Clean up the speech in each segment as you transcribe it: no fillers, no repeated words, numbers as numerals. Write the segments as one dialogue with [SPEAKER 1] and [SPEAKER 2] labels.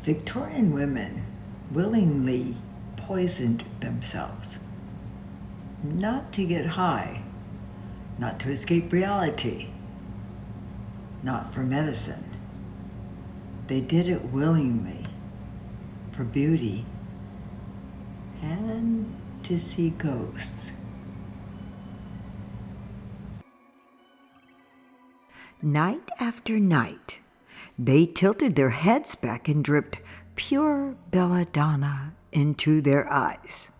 [SPEAKER 1] Victorian women willingly poisoned themselves, not to get high, not to escape reality, not for medicine. They did it willingly for beauty and to see ghosts. Night after night, they tilted their heads back and dripped pure belladonna into their eyes.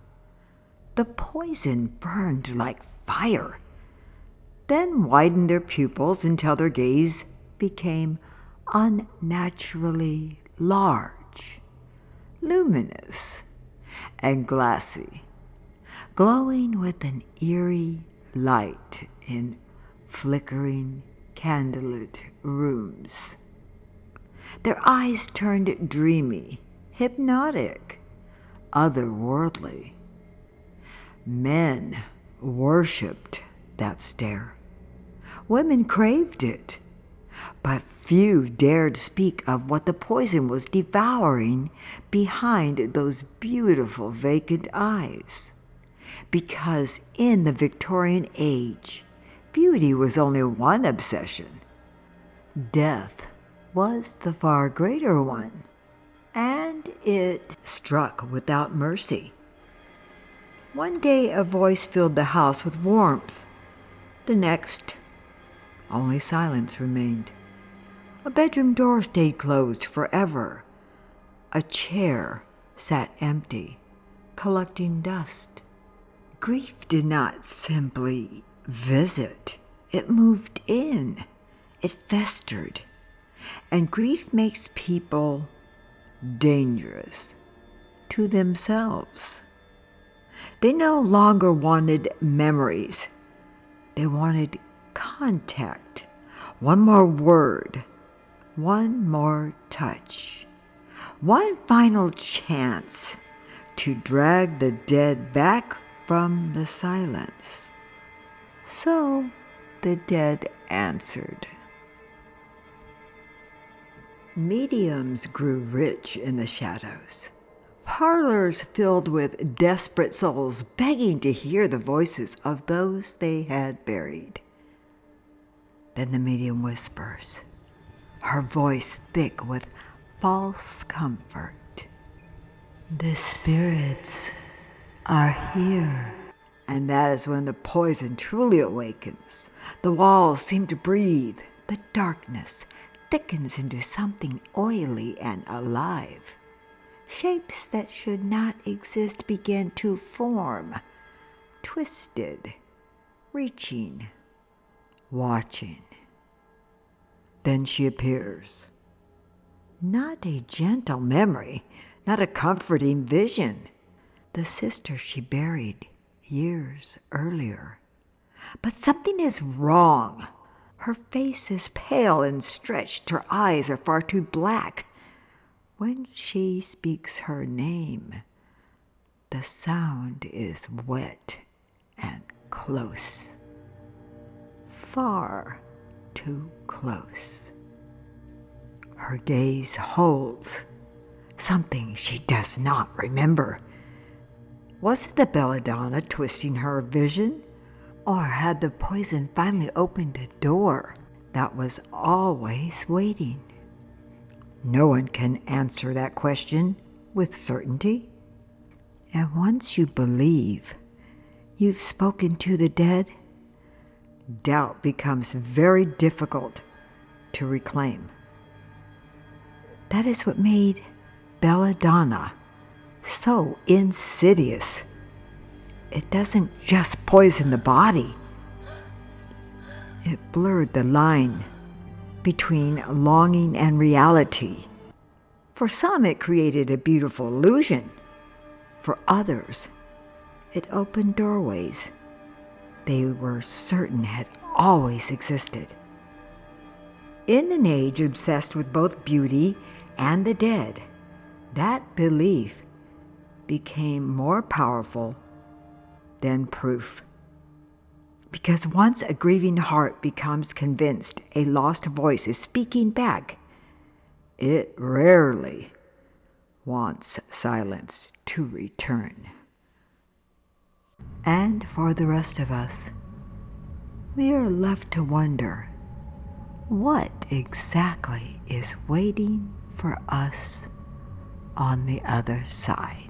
[SPEAKER 1] The poison burned like fire, then widened their pupils until their gaze became unnaturally large, luminous, and glassy, glowing with an eerie light in flickering candlelit rooms. Their eyes turned dreamy, hypnotic, otherworldly. Men worshipped that stare. Women craved it, but few dared speak of what the poison was devouring behind those beautiful vacant eyes. Because in the Victorian age, beauty was only one obsession. Death was the far greater one, and it struck without mercy. One day a voice filled the house with warmth. The next, only silence remained. A bedroom door stayed closed forever. A chair sat empty, collecting dust. Grief did not simply visit. It moved in. It festered. And grief makes people dangerous to themselves. They no longer wanted memories. They wanted contact. One more word. One more touch. One final chance to drag the dead back from the silence. So the dead answered. Mediums grew rich in the shadows. Parlors filled with desperate souls begging to hear the voices of those they had buried. Then the medium whispers, her voice thick with false comfort. The spirits are here. And that is when the poison truly awakens. The walls seem to breathe. The darkness thickens into something oily and alive. Shapes that should not exist begin to form, twisted, reaching, watching. Then she appears. Not a gentle memory, not a comforting vision. The sister she buried years earlier. But something is wrong. Her face is pale and stretched. Her eyes are far too black. When she speaks her name, the sound is wet and close. Far too close. Her gaze holds something she does not remember. Was it the belladonna twisting her vision? Or had the poison finally opened a door that was always waiting? No one can answer that question with certainty. And once you believe you've spoken to the dead, doubt becomes very difficult to reclaim. That is what made belladonna so insidious. It doesn't just poison the body. It blurred the line between longing and reality. For some, it created a beautiful illusion. For others, it opened doorways they were certain had always existed. In an age obsessed with both beauty and the dead, that belief became more powerful than proof. Because once a grieving heart becomes convinced a lost voice is speaking back, it rarely wants silence to return. And for the rest of us, we are left to wonder what exactly is waiting for us on the other side.